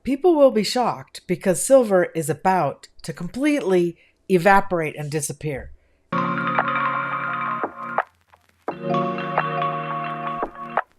People will be shocked because silver is about to completely evaporate and disappear.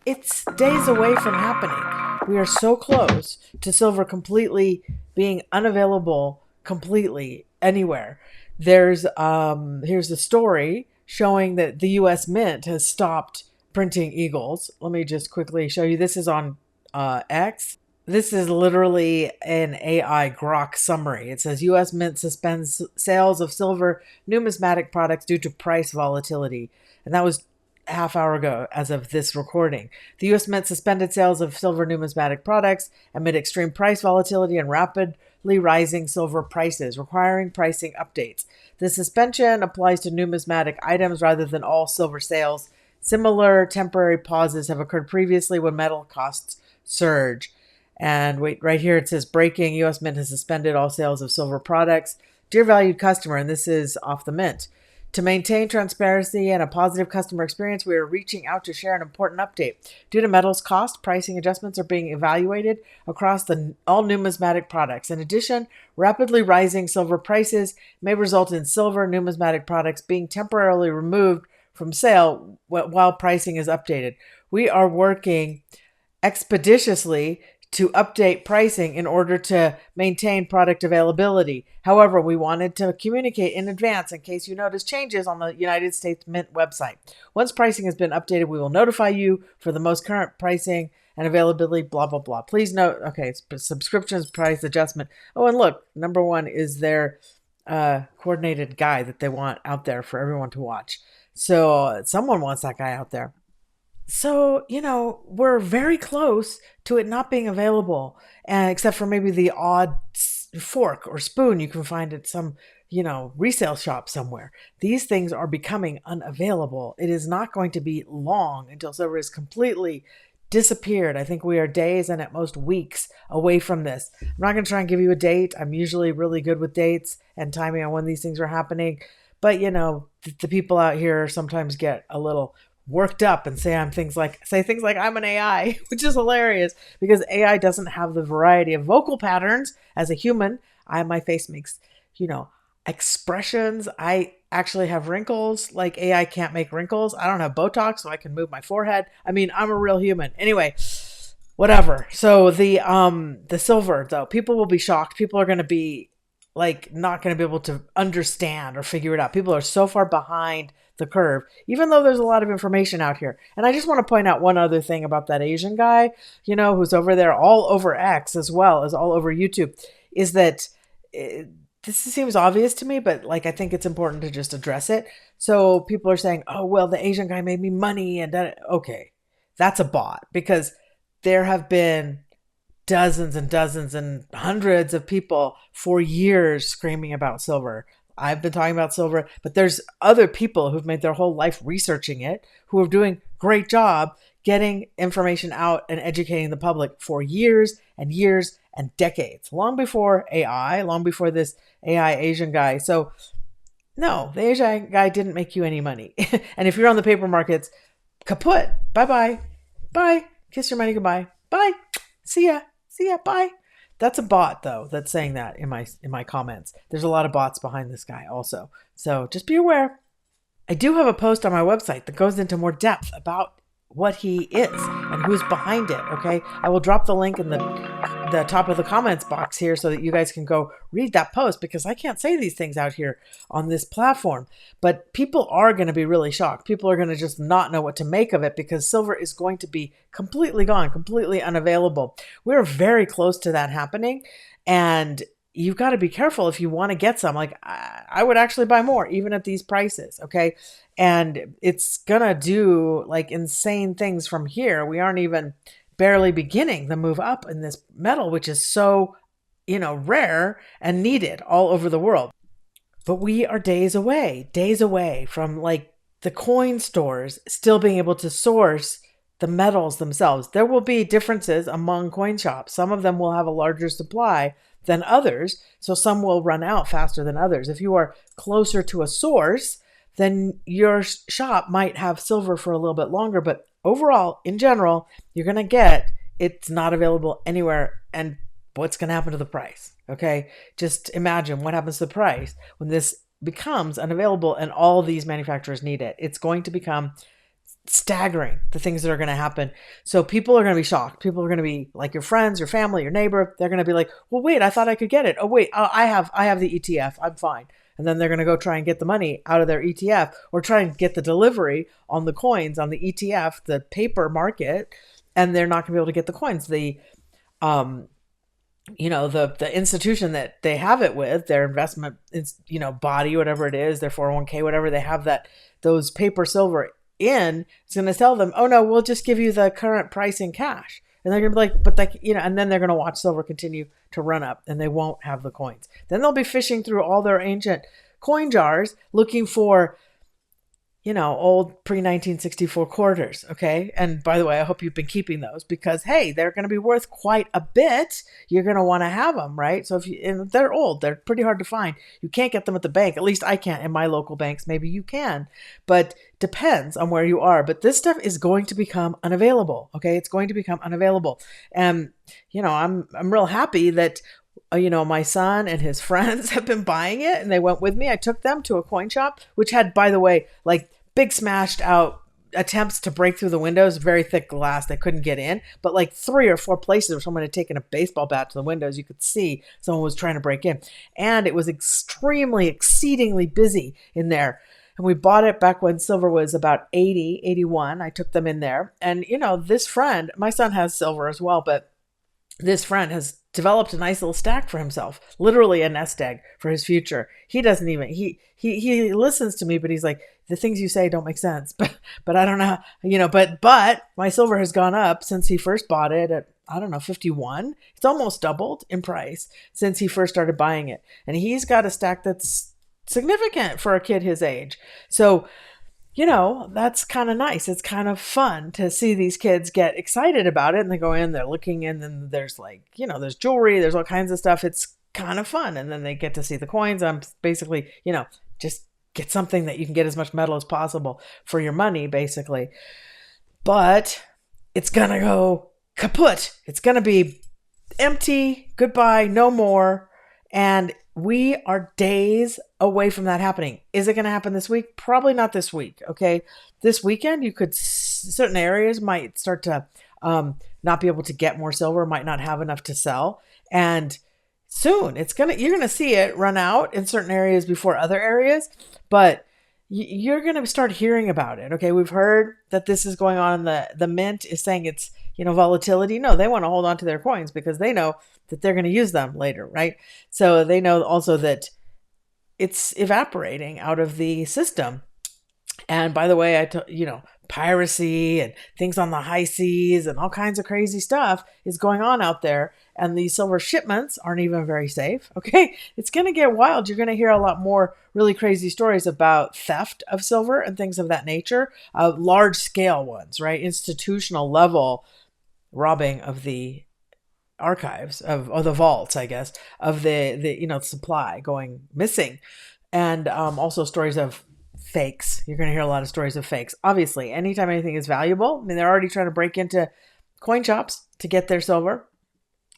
It's days away from happening. We are so close to silver completely being unavailable completely anywhere. Here's the story showing that the US Mint has stopped printing eagles. Let me just quickly show you. This is on X. This is literally an AI grok summary. It says US Mint suspends sales of silver numismatic products due to price volatility. And that was a half hour ago as of this recording. The US Mint suspended sales of silver numismatic products amid extreme price volatility and rapidly rising silver prices, requiring pricing updates. The suspension applies to numismatic items rather than all silver sales. Similar temporary pauses have occurred previously when metal costs surge. And wait, right here it says breaking, US Mint has suspended all sales of silver products. Dear valued customer, and this is off the Mint. To maintain transparency and a positive customer experience, we are reaching out to share an important update. Due to metals cost, pricing adjustments are being evaluated across all numismatic products. In addition, rapidly rising silver prices may result in silver numismatic products being temporarily removed from sale while pricing is updated. We are working expeditiously to update pricing in order to maintain product availability. However, we wanted to communicate in advance in case you notice changes on the United States Mint website. Once pricing has been updated, we will notify you for the most current pricing and availability, blah, blah, blah. Please note, okay, subscriptions price adjustment. Oh, and look, number one is their coordinated guide that they want out there for everyone to watch. So someone wants that guy out there. So, we're very close to it not being available, and except for maybe the odd fork or spoon you can find at some, resale shop somewhere. These things are becoming unavailable. It is not going to be long until silver is completely disappeared. I think we are days and at most weeks away from this. I'm not going to try and give you a date. I'm usually really good with dates and timing on when these things are happening. But, the people out here sometimes get a little worked up and say things like I'm an AI, which is hilarious because AI doesn't have the variety of vocal patterns as a human. My face makes, expressions. I actually have wrinkles. Like AI can't make wrinkles. I don't have Botox, so I can move my forehead. I mean, I'm a real human. Anyway, whatever. So the silver though, people will be shocked. People are going to be not going to be able to understand or figure it out. People are so far behind the curve, even though there's a lot of information out here. And I just want to point out one other thing about that Asian guy, who's over there all over X as well as all over YouTube, is that this seems obvious to me, but I think it's important to just address it. So people are saying, oh, well, the Asian guy made me money. And okay, that's a bot, because there have been dozens and dozens and hundreds of people for years screaming about silver. I've been talking about silver, but there's other people who've made their whole life researching it, who are doing a great job getting information out and educating the public for years and years and decades, long before AI, long before this AI Asian guy. So no, the Asian guy didn't make you any money. And if you're on the paper markets, kaput, bye-bye, bye, kiss your money goodbye, bye, see ya, bye. That's a bot, though, that's saying that in my comments. There's a lot of bots behind this guy also. So just be aware. I do have a post on my website that goes into more depth about what he is and who's behind it, okay? I will drop the link in the top of the comments box here so that you guys can go read that post, because I can't say these things out here on this platform. But people are going to be really shocked. People are going to just not know what to make of it, because silver is going to be completely gone, completely unavailable. We're very close to that happening, and you've got to be careful if you want to get some. I would actually buy more, even at these prices, okay? And it's going to do insane things from here. We aren't even barely beginning the move up in this metal, which is so, rare and needed all over the world. But we are days away from the coin stores still being able to source the metals themselves. There will be differences among coin shops. Some of them will have a larger supply than others, so some will run out faster than others. If you are closer to a source, then your shop might have silver for a little bit longer, but overall, in general, you're going to get it's not available anywhere. And what's going to happen to the price? Okay. Just imagine what happens to the price when this becomes unavailable and all these manufacturers need it. It's going to become staggering, the things that are going to happen. So people are going to be shocked. People are going to be like your friends, your family, your neighbor. They're going to be like, well, wait, I thought I could get it. Oh, wait, I have the ETF. I'm fine. And then they're going to go try and get the money out of their ETF or try and get the delivery on the coins on the ETF, the paper market, and they're not going to be able to get the coins. The institution that they have it with, their investment, body, whatever it is, their 401k, whatever, they have those paper silver in, it's going to tell them, oh no, we'll just give you the current price in cash. And they're going to be like, and then they're going to watch silver continue to run up and they won't have the coins. Then they'll be fishing through all their ancient coin jars looking for, old pre-1964 quarters. Okay. And by the way, I hope you've been keeping those because, hey, they're going to be worth quite a bit. You're going to want to have them, right? So and they're old, they're pretty hard to find. You can't get them at the bank. At least I can't in my local banks. Maybe you can, but depends on where you are. But this stuff is going to become unavailable. Okay. It's going to become unavailable. And, I'm real happy that my son and his friends have been buying it and they went with me. I took them to a coin shop, which had, by the way, like big smashed out attempts to break through the windows, very thick glass. They couldn't get in, but like 3 or 4 places where someone had taken a baseball bat to the windows, you could see someone was trying to break in. And it was exceedingly busy in there. And we bought it back when silver was about 80, 81. I took them in there. And, this friend, my son has silver as well, but this friend has developed a nice little stack for himself, literally a nest egg for his future. He doesn't even, he listens to me, but he's like, the things you say don't make sense, but I don't know, but my silver has gone up since he first bought it at, 51. It's almost doubled in price since he first started buying it. And he's got a stack that's significant for a kid his age. So, that's kind of nice. It's kind of fun to see these kids get excited about it and they go in, they're looking in, and there's there's jewelry, there's all kinds of stuff. It's kind of fun. And then they get to see the coins. I'm basically, just get something that you can get as much metal as possible for your money, basically. But it's going to go kaput. It's going to be empty, goodbye, no more. And we are days away from that happening. Is it going to happen this week? Probably not this week. Okay. This weekend, certain areas might start to not be able to get more silver, might not have enough to sell. And soon you're going to see it run out in certain areas before other areas, but you're going to start hearing about it. Okay. We've heard that this is going on. The mint is saying it's, volatility. No, they want to hold on to their coins because they know that they're going to use them later. Right. So they know also that it's evaporating out of the system. And by the way, piracy and things on the high seas and all kinds of crazy stuff is going on out there. And these silver shipments aren't even very safe. Okay. It's going to get wild. You're going to hear a lot more really crazy stories about theft of silver and things of that nature, large scale ones, right? Institutional level robbing of the archives or the vaults, I guess, of the supply going missing. And also stories of fakes. You're going to hear a lot of stories of fakes. Obviously, anytime anything is valuable, they're already trying to break into coin shops to get their silver.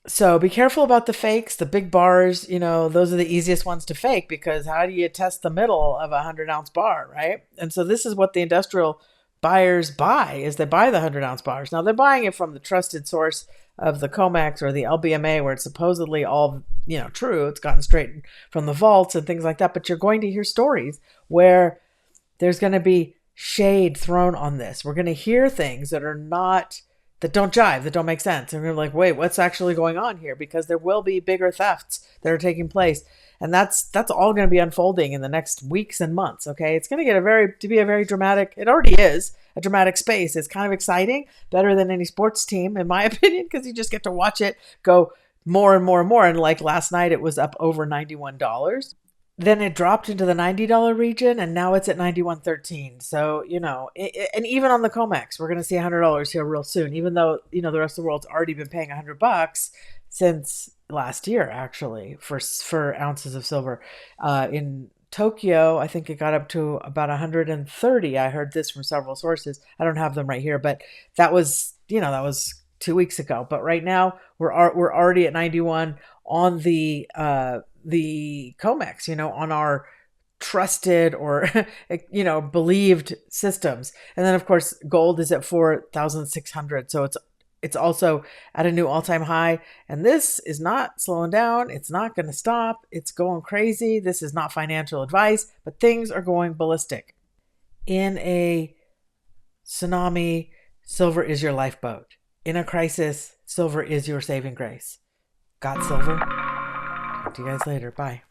So be careful about the fakes, the big bars, those are the easiest ones to fake because how do you test the middle of a 100-ounce bar, right? And so this is what the industrial buyers buy, is they buy the 100-ounce bars. Now they're buying it from the trusted source of the COMEX or the LBMA where it's supposedly all, true. It's gotten straight from the vaults and things like that. But you're going to hear stories where there's going to be shade thrown on this. We're going to hear things that don't jive, that don't make sense. And we're like, wait, what's actually going on here? Because there will be bigger thefts that are taking place. And that's all going to be unfolding in the next weeks and months. Okay. It's going to be a very dramatic, it already is a dramatic space. It's kind of exciting, better than any sports team, in my opinion, because you just get to watch it go more and more and more. And like last night, it was up over $91. Then it dropped into the $90 region, and now it's at $91.13. So, and even on the COMEX, we're going to see $100 here real soon, even though, the rest of the world's already been paying $100 since last year, actually, for ounces of silver. In Tokyo, I think it got up to about 130. I heard this from several sources. I don't have them right here, but that was 2 weeks ago. But right now we're already at 91 on the COMEX, on our trusted or believed systems. And then of course gold is at 4,600, so it's also at a new all-time high, and this is not slowing down. It's not going to stop. It's going crazy. This is not financial advice, but things are going ballistic. In a tsunami, silver is your lifeboat. In a crisis, silver is your saving grace. Got silver? Talk to you guys later. Bye.